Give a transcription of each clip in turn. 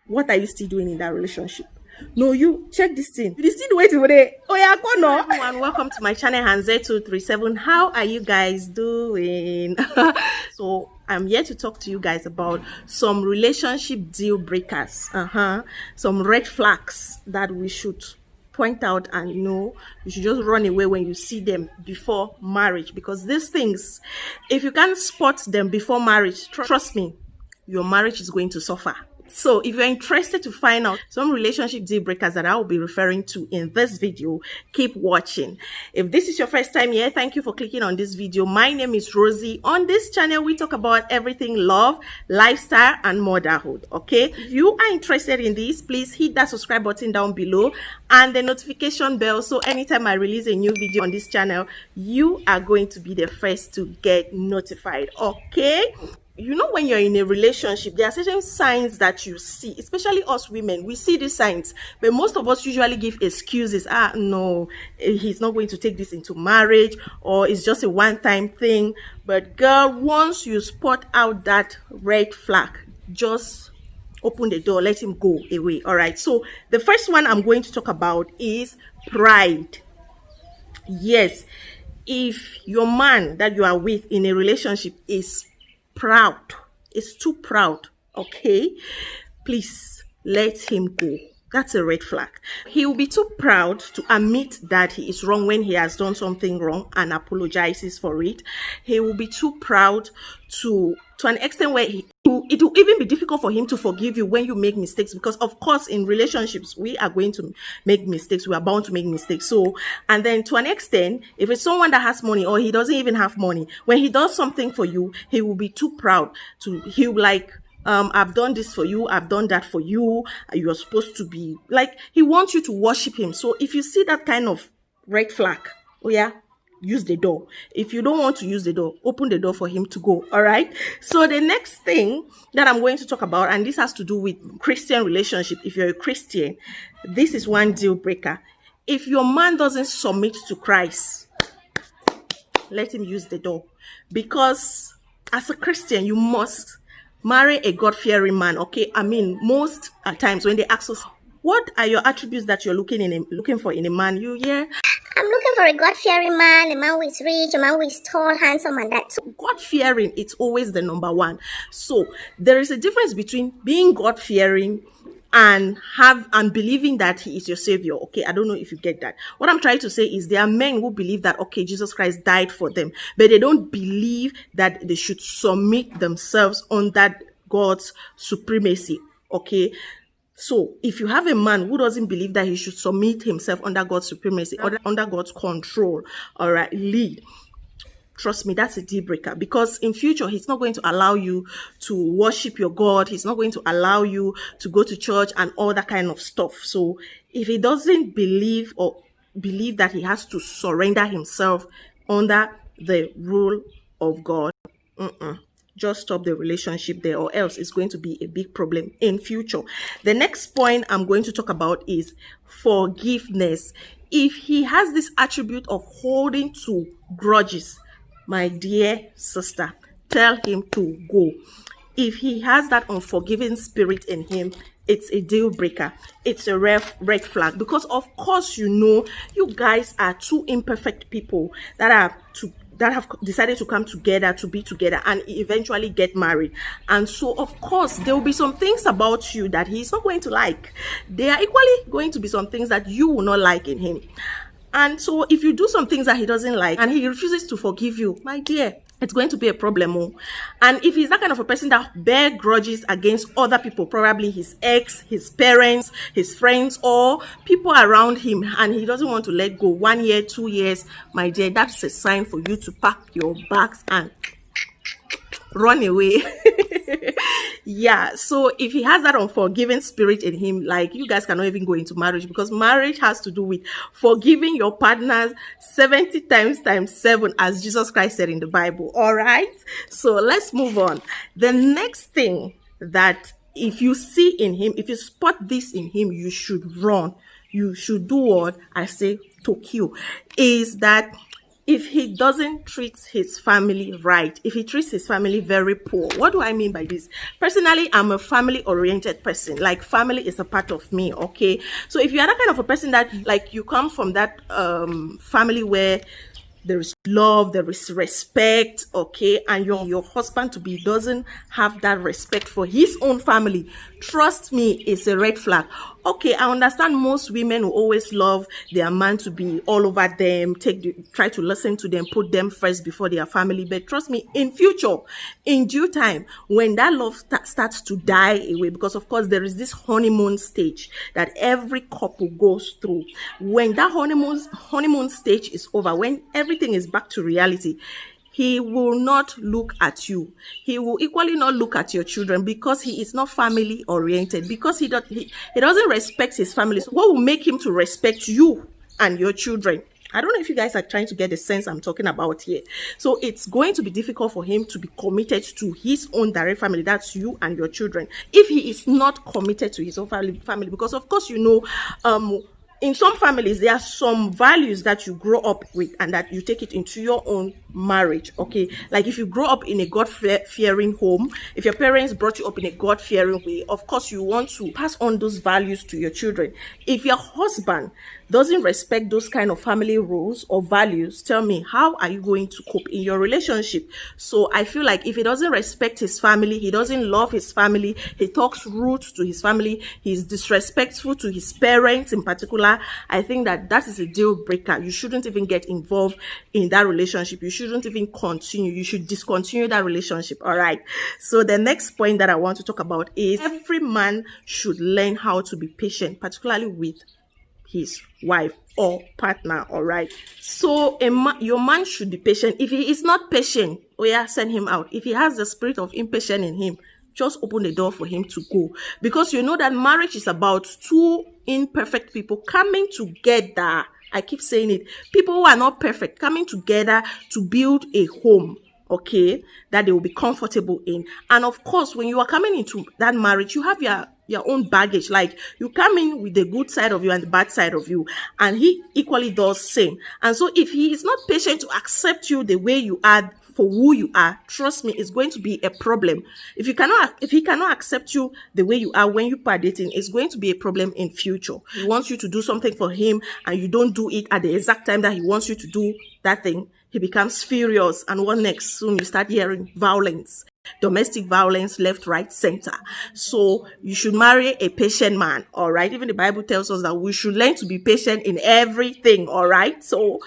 What are you still doing in that relationship? No, you check this thing. You still waiting for it. Oh yeah, go no. Everyone, welcome to my channel, Hanze237. How are you guys doing? So I'm here to talk to you guys about some relationship deal breakers. Some red flags that we should point out, and you should just run away when you see them before marriage, because these things, if you can't spot them before marriage, trust me, your marriage is going to suffer. So if you're interested to find out some relationship deal breakers that I will be referring to in this video, keep watching. If this is your first time here, thank you for clicking on this video. My name is Rosie. On this channel, we talk about everything love, lifestyle, and motherhood. Okay, if you are interested in this, please hit that subscribe button down below and the notification bell, so anytime I release a new video on this channel, you are going to be the first to get notified. Okay, when you're in a relationship, there are certain signs that you see, especially us women. We see these signs, but most of us usually give excuses. No, he's not going to take this into marriage, or it's just a one-time thing. But girl, once you spot out that red flag, just open the door, let him go away. All right, so the first one I'm going to talk about is pride. Yes, if your man that you are with in a relationship is proud, is too proud, okay, please let him go. That's a red flag. He will be too proud to admit that he is wrong when he has done something wrong and apologizes for it. He will be too proud to an extent where it will even be difficult for him to forgive you when you make mistakes, because of course in relationships we are going to make mistakes. We are bound to make mistakes. So, and then to an extent, if it's someone that has money or he doesn't even have money, when he does something for you, he will be too proud to, he'll like, I've done this for you, I've done that for you, you're supposed to be like, he wants you to worship him. So if you see that kind of red flag, oh yeah, use the door. If you don't want to use the door, open the door for him to go. All right, so the next thing that I'm going to talk about, and this has to do with Christian relationship. If you're a Christian, this is one deal breaker. If your man doesn't submit to Christ, let him use the door, because as a Christian you must marry a God-fearing man. Okay, I mean, most times when they ask us, what are your attributes that you're looking for in a man, you hear, I'm looking for a God-fearing man, a man who is rich, a man who is tall, handsome, and that. God-fearing, it's always the number one. So there is a difference between being God-fearing and believing that he is your savior. Okay, I don't know if you get that. What I'm trying to say is there are men who believe that, okay, Jesus Christ died for them, but they don't believe that they should submit themselves under God's supremacy. Okay, so if you have a man who doesn't believe that he should submit himself under God's supremacy, or under God's control, all right, lead, trust me, that's a deal breaker, because in future he's not going to allow you to worship your God. He's not going to allow you to go to church and all that kind of stuff. So if he doesn't believe that he has to surrender himself under the rule of God, just stop the relationship there, or else it's going to be a big problem in future. The next point I'm going to talk about is forgiveness. If he has this attribute of holding to grudges, my dear sister, tell him to go. If he has that unforgiving spirit in him, it's a deal breaker. It's a red flag, because of course you guys are two imperfect people that have decided to come together, to be together, and eventually get married. And so of course there will be some things about you that he's not going to like. There are equally going to be some things that you will not like in him. And so if you do some things that he doesn't like and he refuses to forgive you, my dear, it's going to be a problem. And if he's that kind of a person that bear grudges against other people, probably his ex, his parents, his friends, or people around him, and he doesn't want to let go 1 year, 2 years, my dear, that's a sign for you to pack your bags and run away. Yeah, so if he has that unforgiving spirit in him, like, you guys cannot even go into marriage, because marriage has to do with forgiving your partners 70 times 7, as Jesus Christ said in the Bible. All right, so let's move on. The next thing that if you see in him, if you spot this in him, you should run. You should do what I say to kill, is that if he doesn't treat his family right, if he treats his family very poor. What do I mean by this? Personally, I'm a family oriented person. Like, family is a part of me, okay? So if you are that kind of a person that, like, you come from that family where there is love, there is respect, okay, and your husband to be doesn't have that respect for his own family, trust me, it's a red flag. Okay, I understand most women will always love their man to be all over them, try to listen to them, put them first before their family. But trust me, in future, in due time, when that love starts to die away, because of course there is this honeymoon stage that every couple goes through. When that honeymoon stage is over, when everything is back to reality, he will not look at you. He will equally not look at your children, because he is not family oriented, because he doesn't respect his family. So what will make him to respect you and your children? I don't know if you guys are trying to get the sense I'm talking about here. So it's going to be difficult for him to be committed to his own direct family. That's you and your children. If he is not committed to his own family, because of course, in some families, there are some values that you grow up with and that you take it into your own marriage, okay? Like, if you grow up in a God-fearing home, if your parents brought you up in a God-fearing way, of course, you want to pass on those values to your children. If your husband doesn't respect those kind of family rules or values, tell me, how are you going to cope in your relationship? So I feel like if he doesn't respect his family, he doesn't love his family, he talks rude to his family, he's disrespectful to his parents in particular, I think that is a deal breaker. You shouldn't even get involved in that relationship. You shouldn't even continue. You should discontinue that relationship. All right. So the next point that I want to talk about is every man should learn how to be patient, particularly with his wife or partner. All right. So your man should be patient. If he is not patient, send him out. If he has the spirit of impatience in him, just open the door for him to go, because you know that marriage is about two imperfect people coming together. I keep saying it. People who are not perfect coming together to build a home, okay, that they will be comfortable in. And of course, when you are coming into that marriage, you have your own baggage. Like, you come in with the good side of you and the bad side of you, and he equally does same. And so if he is not patient to accept you the way you are, for who you are, trust me, it's going to be a problem. If he cannot accept you the way you are when you are dating, it's going to be a problem in future. He wants you to do something for him and you don't do it at the exact time that he wants you to do that thing. He becomes furious, and what next? Soon you start hearing violence. Domestic violence, left, right, center. So you should marry a patient man, all right? Even the Bible tells us that we should learn to be patient in everything, all right? So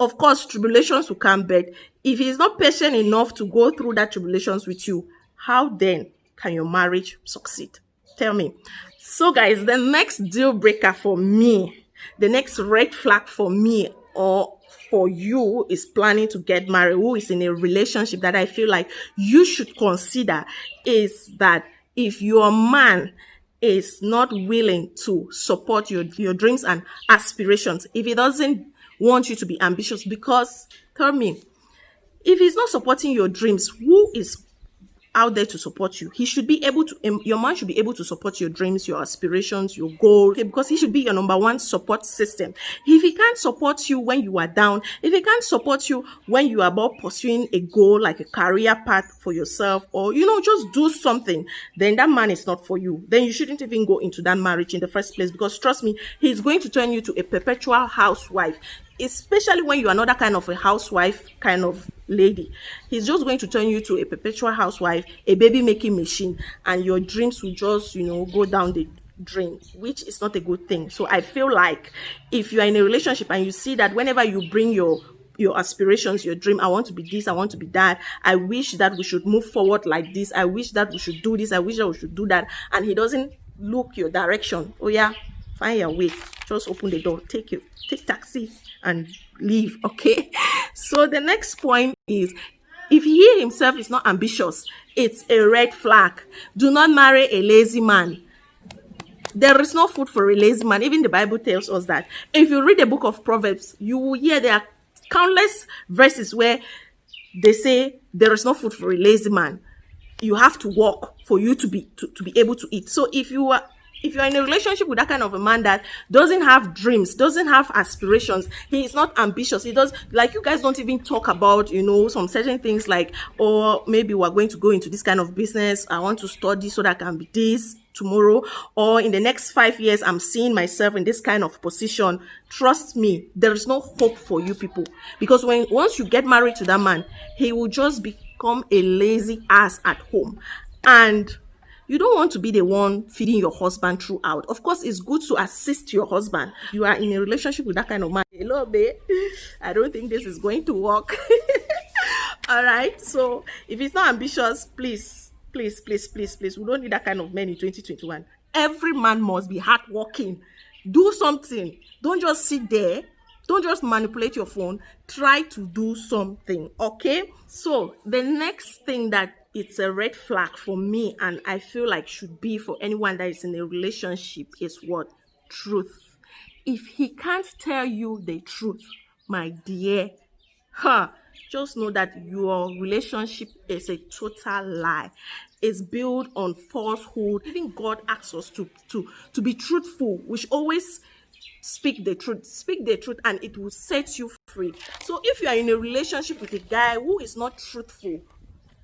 of course, tribulations will come, but if he is not patient enough to go through that tribulations with you, how then can your marriage succeed? Tell me. So guys, the next deal breaker for me, the next red flag for me or for you is planning to get married, who is in a relationship, that I feel like you should consider, is that if your man is not willing to support your dreams and aspirations, if he doesn't want you to be ambitious, because tell me, if he's not supporting your dreams, who is out there to support you? He should be able to, your man should be able to support your dreams, your aspirations, your goals, okay, because he should be your number one support system. If he can't support you when you are down, if he can't support you when you are about pursuing a goal, like a career path for yourself, or just do something, then that man is not for you. Then you shouldn't even go into that marriage in the first place, because trust me, he's going to turn you to a perpetual housewife, especially when you are not that kind of a housewife kind of lady. He's just going to turn you to a perpetual housewife, a baby making machine, and your dreams will just go down the drain, which is not a good thing. So I feel like if you are in a relationship and you see that whenever you bring your aspirations, your dream, I want to be this, I want to be that, I wish that we should move forward like this, I wish that we should do this, I wish that we should do that, and he doesn't look your direction, find your way, just open the door, take taxi and leave, okay? So the next point is, if he himself is not ambitious, it's a red flag. Do not marry a lazy man. There is no food for a lazy man. Even the Bible tells us that. If you read the book of Proverbs, you will hear there are countless verses where they say there is no food for a lazy man. You have to work for you to be able to eat. So if you are If you're in a relationship with that kind of a man that doesn't have dreams, doesn't have aspirations, he is not ambitious, he does, like, you guys don't even talk about, some certain things like, or maybe we're going to go into this kind of business, I want to study so that I can be this tomorrow, or in the next 5 years I'm seeing myself in this kind of position. Trust me, there is no hope for you people, because once you get married to that man, he will just become a lazy ass at home, and you don't want to be the one feeding your husband throughout. Of course, it's good to assist your husband. You are in a relationship with that kind of man. Hello, babe. I don't think this is going to work. All right. So if it's not ambitious, please, please, please, please, please, we don't need that kind of man in 2021. Every man must be hardworking. Do something. Don't just sit there. Don't just manipulate your phone. Try to do something, okay? So the next thing that it's a red flag for me, and I feel like should be for anyone that is in a relationship, is what? Truth. If he can't tell you the truth, my dear, just know that your relationship is a total lie. It's built on falsehood. Even God asks us to be truthful. We should always speak the truth, and it will set you free. So if you are in a relationship with a guy who is not truthful,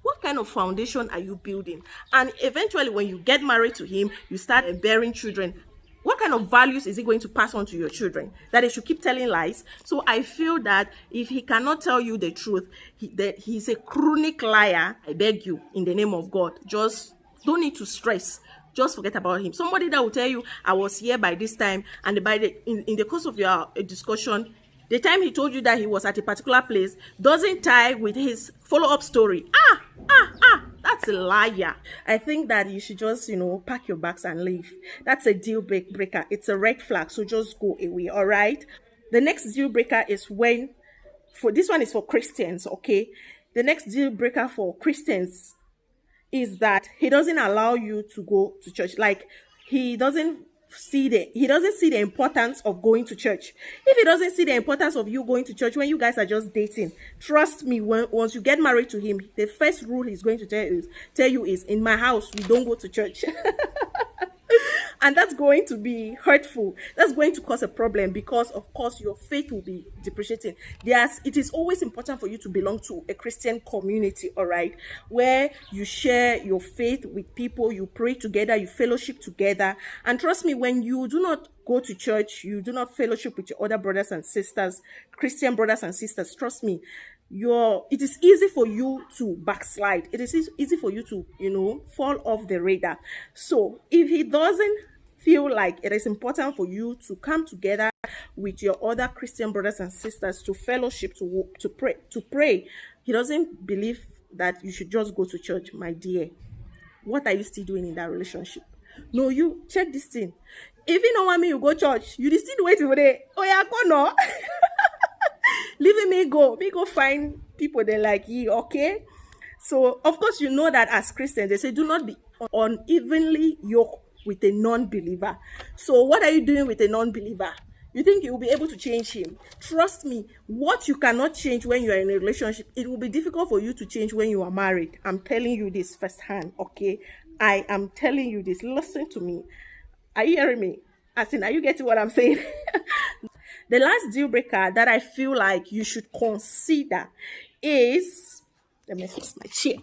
what kind of foundation are you building? And eventually when you get married to him, you start bearing children, what kind of values is he going to pass on to your children? That they should keep telling lies? So I feel that if he cannot tell you the truth, he's a chronic liar. I beg you, in the name of God, just don't need to stress. Just forget about him. Somebody that will tell you, I was here by this time, and in the course of your discussion, the time he told you that he was at a particular place doesn't tie with his follow-up story. That's a liar. I think that you should just, pack your bags and leave. That's a deal breaker. It's a red flag. So just go away, all right? The next deal breaker is this one is for Christians, okay? The next deal breaker for Christians is that he doesn't allow you to go to church. Like, he doesn't see the importance of going to church. If he doesn't see the importance of you going to church when you guys are just dating, trust me, once you get married to him, the first rule he's going to tell you is, in my house we don't go to church. And that's going to be hurtful. That's going to cause a problem, because of course your faith will be depreciating. It is always important for you to belong to a Christian community, all right, where you share your faith with people, you pray together, you fellowship together. And trust me, when you do not go to church, you do not fellowship with your other brothers and sisters, Christian brothers and sisters, trust me, it is easy for you to backslide. It is easy for you to fall off the radar. So if he doesn't feel like it is important for you to come together with your other Christian brothers and sisters to fellowship, to pray, he doesn't believe that you should just go to church, my dear, what are you still doing in that relationship? No, you check this thing. If you don't want me, you go church, you still waiting for the no. Leaving me go find people they like you, okay? So of course you know that as Christians they say do not be unevenly yoked with a non-believer. So what are you doing with a non-believer? You think you will be able to change him? Trust me, what you cannot change when you are in a relationship, it will be difficult for you to change when you are married. I'm telling you this firsthand, okay? I am telling you this. Listen to me. Are you hearing me? As in, are you getting what I'm saying? The last deal breaker that I feel like you should consider is, let me fix my chair.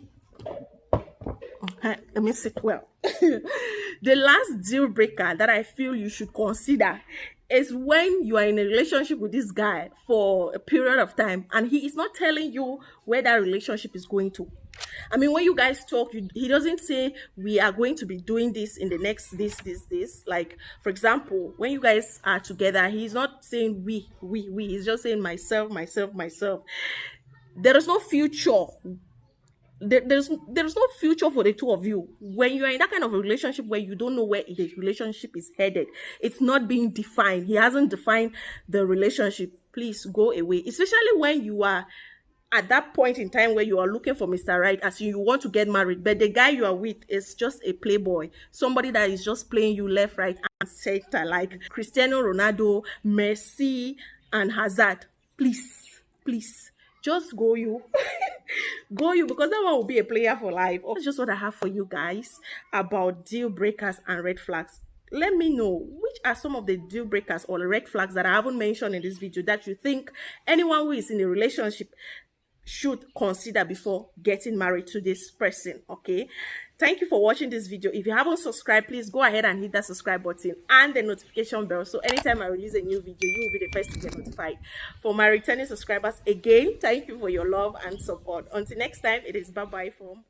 Let me sit well. The last deal breaker that I feel you should consider is when you are in a relationship with this guy for a period of time and he is not telling you where that relationship is going to. I mean, when you guys talk, he doesn't say we are going to be doing this in the next this. Like, for example, when you guys are together, he's not saying we. He's just saying myself. There is no future. There's no future for the two of you. When you are in that kind of a relationship where you don't know where the relationship is headed, it's not being defined. He hasn't defined the relationship. Please go away. Especially when you are at that point in time where you are looking for Mr. Right, as you want to get married, but the guy you are with is just a playboy, somebody that is just playing you left, right, and center, like Cristiano Ronaldo, Messi, and Hazard. Please, just go you. Go you, because that one will be a player for life. That's just what I have for you guys about deal breakers and red flags. let me know which are some of the deal breakers or red flags that I haven't mentioned in this video that you think anyone who is in a relationship should consider before getting married to this person. Okay, thank you for watching this video. If you haven't subscribed, please go ahead and hit that subscribe button and the notification bell, so anytime I release a new video, you will be the first to get notified. For my returning subscribers, again, thank you for your love and support. Until next time, it is bye bye from